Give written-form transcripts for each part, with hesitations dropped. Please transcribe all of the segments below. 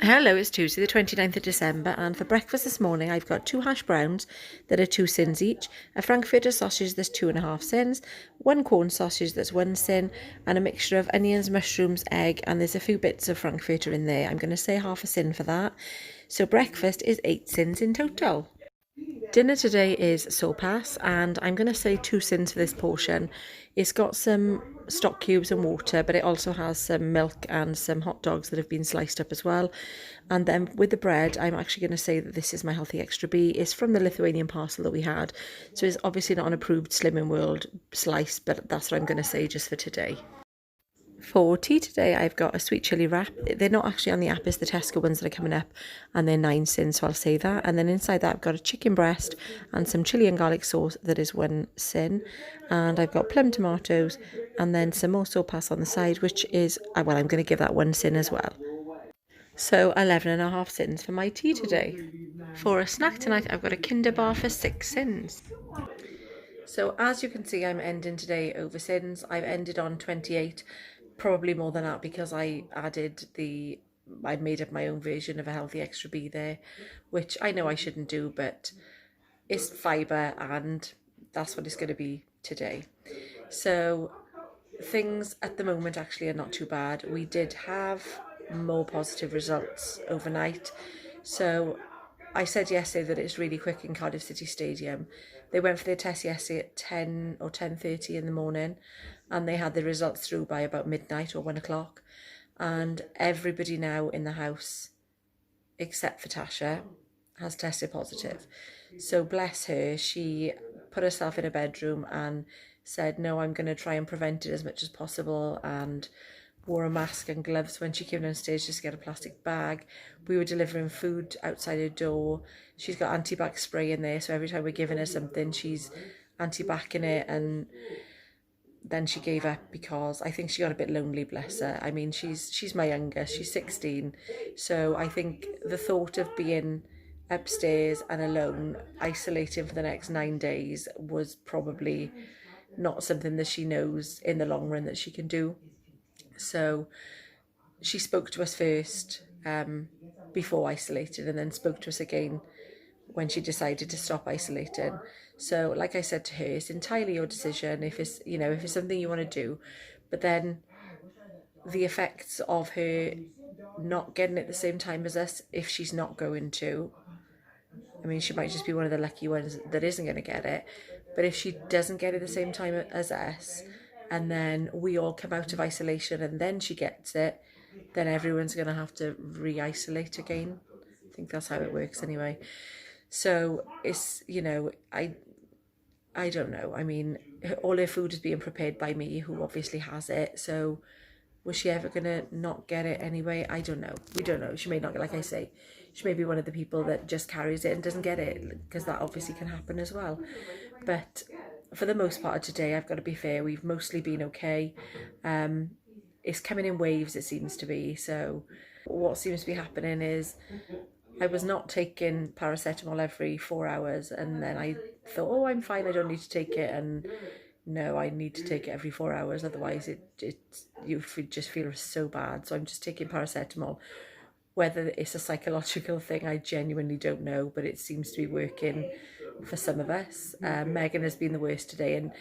Hello, it's Tuesday the 29th of December, and for breakfast this morning I've got 2 hash browns that are 2 cents each, a frankfurter sausage that's 2.5 cents, 1 corn sausage that's 1 cent, and a mixture of onions, mushrooms, egg, and there's a few bits of frankfurter in there. I'm going to say half a cent for that. So breakfast is 8 cents in total. Dinner today is sopas, and I'm going to say 2 cents for this portion. It's got some stock cubes and water, but it also has some milk and some hot dogs that have been sliced up as well. And then with the bread, I'm actually going to say that this is my Healthy Extra B. It's from the Lithuanian parcel that we had, so it's obviously not an approved Slimming World slice, but that's what I'm going to say just for today. For tea today, I've got a sweet chilli wrap. They're not actually on the app, it's the Tesco ones that are coming up, and they're 9 cents, so I'll say that. And then inside that, I've got a chicken breast and some chilli and garlic sauce that is 1 cent. And I've got plum tomatoes and then some more sopas on the side, which is, well, I'm going to give that 1 cent as well. So 11.5 cents for my tea today. For a snack tonight, I've got a Kinder bar for 6 cents. So as you can see, I'm ending today over cents. I've ended on 28, probably more than that because I made up my own version of a Healthy Extra B there, which I know I shouldn't do, but it's fibre and that's what it's going to be today. So things at the moment actually are not too bad. We did have more positive results overnight. So I said yesterday that it's really quick in Cardiff City Stadium. They went for their test yesterday at 10 or 10:30 in the morning, and they had the results through by about midnight or 1 o'clock. And everybody now in the house, except for Tasha, has tested positive. So bless her, she put herself in a bedroom and said, no, I'm going to try and prevent it as much as possible, and wore a mask and gloves when she came downstairs just to get a plastic bag. We were delivering food outside her door. She's got anti-bac spray in there, so every time we're giving her something, she's anti-backing it, and then she gave up because I think she got a bit lonely, bless her. I mean, she's my youngest, she's 16, so I think the thought of being upstairs and alone, isolating for the next 9 days, was probably not something that she knows in the long run that she can do. So she spoke to us first before isolating, and then spoke to us again when she decided to stop isolating. So like I said to her, it's entirely your decision if it's, if it's something you want to do, but then the effects of her not getting it at the same time as us, if she's not going to, I mean, she might just be one of the lucky ones that isn't going to get it, but if she doesn't get it at the same time as us, and then we all come out of isolation and then she gets it, then everyone's going to have to re-isolate again. I think that's how it works anyway. So it's, I don't know. I mean, all her food is being prepared by me, who obviously has it. So was she ever going to not get it anyway? I don't know. We don't know. She may not, like I say, she may be one of the people that just carries it and doesn't get it, because that obviously can happen as well. But for the most part of today, I've got to be fair, we've mostly been okay. It's coming in waves, it seems to be. So what seems to be happening is I was not taking paracetamol every 4 hours, and then I thought, oh, I'm fine, I don't need to take it, and no, I need to take it every 4 hours, otherwise you just feel so bad. So I'm just taking paracetamol. Whether it's a psychological thing, I genuinely don't know, but it seems to be working for some of us. Megan has been the worst today, and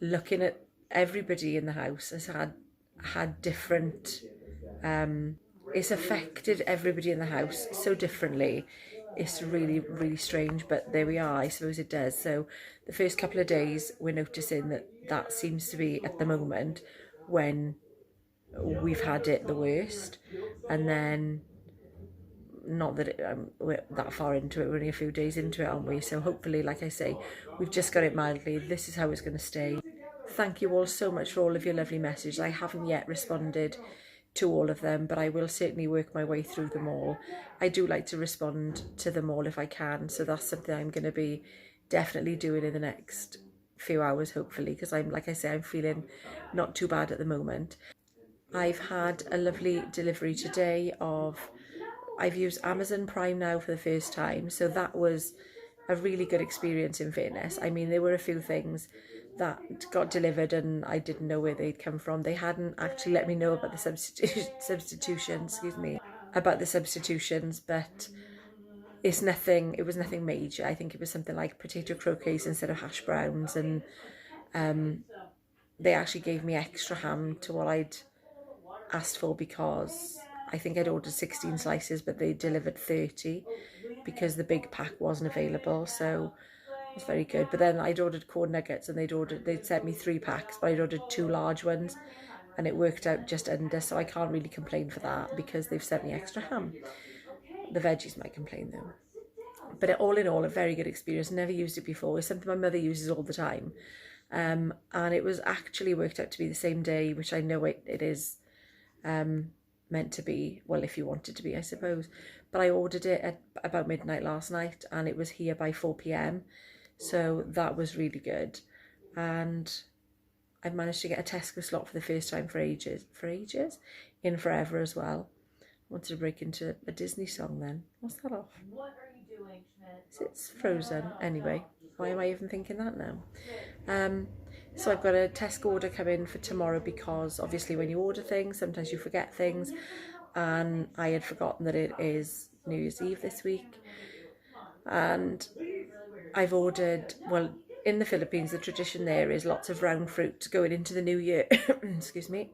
looking at everybody in the house has had different, it's affected everybody in the house so differently. It's really, really strange, but there we are. I suppose it does. So the first couple of days, we're noticing that seems to be at the moment when we've had it the worst, and then not that we're that far into it, we're only a few days into it, aren't we? So hopefully, like I say, we've just got it mildly. This is how it's going to stay. Thank you all so much for all of your lovely messages. I haven't yet responded to all of them, but I will certainly work my way through them all. I do like to respond to them all if I can, so that's something I'm going to be definitely doing in the next few hours, hopefully, because like I say, I'm feeling not too bad at the moment. I've had a lovely delivery today I've used Amazon Prime now for the first time, so that was a really good experience, in fairness. I mean, there were a few things that got delivered and I didn't know where they'd come from. They hadn't actually let me know about the substitution, excuse me. about the substitutions, but it was nothing major. I think it was something like potato croquettes instead of hash browns, and they actually gave me extra ham to what I'd asked for, because I think I'd ordered 16 slices, but they delivered 30 because the big pack wasn't available. So it was very good. But then I'd ordered corn nuggets, and they'd sent me 3 packs, but I'd ordered 2 large ones, and it worked out just under. So I can't really complain for that because they've sent me extra ham. The veggies might complain though. But all in all, a very good experience. Never used it before. It's something my mother uses all the time. And it was actually worked out to be the same day, which I know it is meant to be. Well, if you want it to be, I suppose. But I ordered it at about midnight last night, and it was here by 4 p.m. So that was really good. And I've managed to get a Tesco slot for the first time for ages, in forever as well. I wanted to break into a Disney song then. What's that off? What are you doing, Schmidt? It's Frozen. Anyway, why am I even thinking that now? So I've got a Tesco order coming for tomorrow, because obviously when you order things, sometimes you forget things. And I had forgotten that it is New Year's Eve this week. And I've ordered, well, in the Philippines, the tradition there is lots of round fruit going into the new year. Excuse me,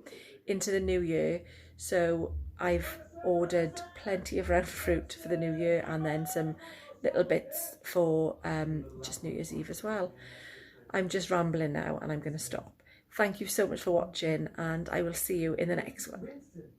into the new year. So I've ordered plenty of round fruit for the new year, and then some little bits for just New Year's Eve as well. I'm just rambling now, and I'm going to stop. Thank you so much for watching, and I will see you in the next one.